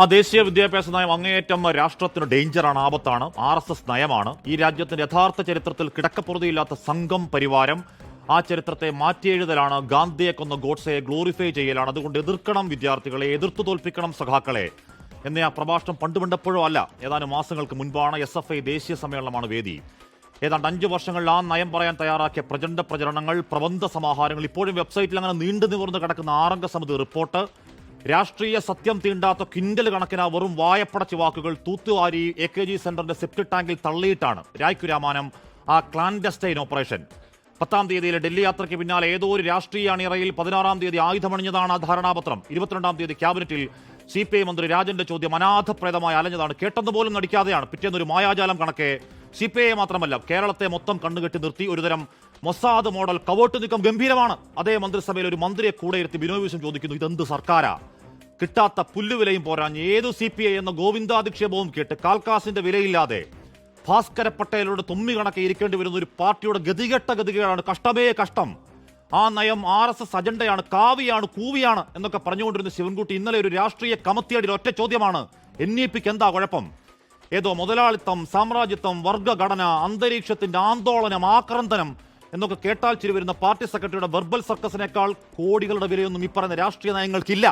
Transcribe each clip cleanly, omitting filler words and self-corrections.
ആ ദേശീയ വിദ്യാഭ്യാസ നയം അങ്ങേയറ്റം രാഷ്ട്രത്തിന് ഡേഞ്ചറാണ്, ആപത്താണ്. RSS നയമാണ്. ഈ രാജ്യത്തിന്റെ യഥാർത്ഥ ചരിത്രത്തിൽ കിടക്കപ്പുറതിയില്ലാത്ത സംഘം പരിവാരം. ആ ചരിത്രത്തെ മാറ്റിയെഴുതലാണ്. ഗാന്ധിയെ കൊന്ന ഗോഡ്സയെ ഗ്ലോറിഫൈ ചെയ്യലാണ്. അതുകൊണ്ട് എതിർക്കണം വിദ്യാർത്ഥികളെ, എതിർത്തു തോൽപ്പിക്കണം സഖാക്കളെ എന്ന ആ പ്രഭാഷണം പണ്ടുപണ്ടെപ്പോഴോ അല്ല, ഏതാനും മാസങ്ങൾക്ക് മുൻപാണ്. SFI ദേശീയ സമ്മേളനമാണ് വേദി. ഏതാണ്ട് 5 വർഷങ്ങളിൽ ആ നയം പറയാൻ തയ്യാറാക്കിയ പ്രചണ്ഡ പ്രചരണങ്ങൾ, പ്രബന്ധ സമാഹാരങ്ങൾ, ഇപ്പോഴും വെബ്സൈറ്റിൽ അങ്ങനെ നീണ്ടു നിവർന്ന് കിടക്കുന്ന 6 അംഗ സമിതി റിപ്പോർട്ട്, രാഷ്ട്രീയ സത്യം തീണ്ടാത്ത കിൻഡൽ കണക്കിന് വെറും വായപ്പടച്ച് വാക്കുകൾ തൂത്തുവാരി AKG സെന്ററിന്റെ സെപ്റ്റി ടാങ്കിൽ തള്ളിയിട്ടാണ് രായ്ക്കു രാമാനം ആ ക്ലാൻഡസ്റ്റൈൻ ഓപ്പറേഷൻ. 10-ാം തീയതിയിലെ ഡൽഹി യാത്രയ്ക്ക് പിന്നാലെ ഏതോ ഒരു രാഷ്ട്രീയ അണിയറയിൽ 16-ാം തീയതി ആയുധമണിഞ്ഞതാണ് ആ ധാരണാപത്രം. 22-ാം തീയതി ക്യാബിനറ്റിൽ CPI മന്ത്രി രാജന്റെ ചോദ്യം അനാഥപ്രേതമായി അലഞ്ഞതാണ്. കേട്ടെന്ന് പോലും നടിക്കാതെയാണ്. പിറ്റേന്നൊരു മായാജാലം കണക്കെ CPI മാത്രമല്ല കേരളത്തെ മൊത്തം കണ്ണുകെട്ടി നിർത്തി ഒരുതരം മൊസാദ് മോഡൽ കവോട്ട് നീക്കം ഗംഭീരമാണ്. അതേ മന്ത്രിസഭയിൽ ഒരു മന്ത്രിയെ കൂടെ ഇരുത്തി ബിനോയ് വിശ്വം ചോദിക്കുന്നു, ഇതെന്ത് സർക്കാരാ? കിട്ടാത്ത പുല്ലുവിലയും പോരാഞ്ഞ് ഏതു CPI എന്ന ഗോവിന്ദാധിക്ഷേപവും കേട്ട് കാൽക്കാസിന്റെ വിലയില്ലാതെ ഭാസ്കര പട്ടേലോട് തുമ്മി കണക്കെ ഇരിക്കേണ്ടി വരുന്ന ഒരു പാർട്ടിയുടെ ഗതികേടാണ്. കഷ്ടമേ കഷ്ടം. ആ നയം RSS അജണ്ടയാണ്, കാവിയാണ്, കൂവിയാണ് എന്നൊക്കെ പറഞ്ഞുകൊണ്ടിരുന്ന ശിവൻകുട്ടി ഇന്നലെ ഒരു രാഷ്ട്രീയ കമത്തിയടിയിൽ ഒറ്റ ചോദ്യമാണ്, NEPക്ക് എന്താ കുഴപ്പം? ഏതോ മുതലാളിത്തം, സാമ്രാജ്യത്വം, വർഗ്ഗഘടന, അന്തരീക്ഷത്തിന്റെ ആന്തോളനം, ആക്രന്ദനം എന്നൊക്കെ കേട്ടാൽ ചിരി വരുന്ന പാർട്ടി സെക്രട്ടറിയുടെ വെർബൽ സർക്കസിനേക്കാൾ കോടികളുടെ വിലയൊന്നും ഈ പറയുന്ന രാഷ്ട്രീയ നയങ്ങൾക്കില്ല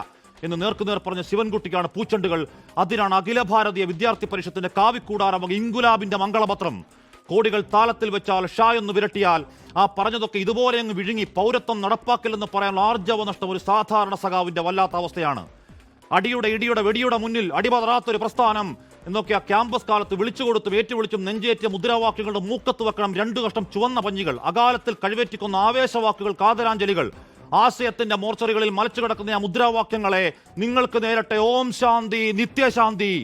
എന്ന് നേർക്കുനേർ പറഞ്ഞ ശിവൻകുട്ടിക്കാണ് പൂച്ചെണ്ടുകൾ. അതിനാണ് അഖില ഭാരതീയ വിദ്യാർത്ഥി പരിഷത്തിന്റെ കാവിക്കൂടാരം ഇൻകുലാബിന്റെ മംഗളപത്രം. കോടികൾ താളത്തിൽ വെച്ചാൽ ഷാ എന്ന് വിരട്ടിയാൽ ആ പറഞ്ഞതൊക്കെ ഇതുപോലെ അങ്ങ് വിഴുങ്ങി പൗരത്വം നടപ്പാക്കില്ലെന്ന് പറയാനുള്ള ആർജവ നഷ്ടം ഒരു സാധാരണ സഖാവിന്റെ വല്ലാത്ത അവസ്ഥയാണ്. അടിയുടെ ഇടിയുടെ വെടിയുടെ മുന്നിൽ അടിപതറാത്തൊരു പ്രസ്ഥാനം എന്നൊക്കെ ആ ക്യാമ്പസ് കാലത്ത് വിളിച്ചുകൊടുത്തും ഏറ്റുവിളിച്ചും നെഞ്ചേറ്റിയ മുദ്രാവാക്യങ്ങളുടെ മൂക്കത്ത് വെക്കണം 2 കഷ്ടം ചുവന്ന പഞ്ഞികൾ, അകാലത്തിൽ കഴിവേറ്റിക്കൊന്ന ആവേശവാക്കുകൾ, കാതരാഞ്ജലികൾ, ആശയത്തിന്റെ മോർച്ചറികളിൽ മലച്ചു കിടക്കുന്ന ആ മുദ്രാവാക്യങ്ങളെ നിങ്ങൾക്ക് നേരട്ടെ ഓം ശാന്തി, നിത്യശാന്തി.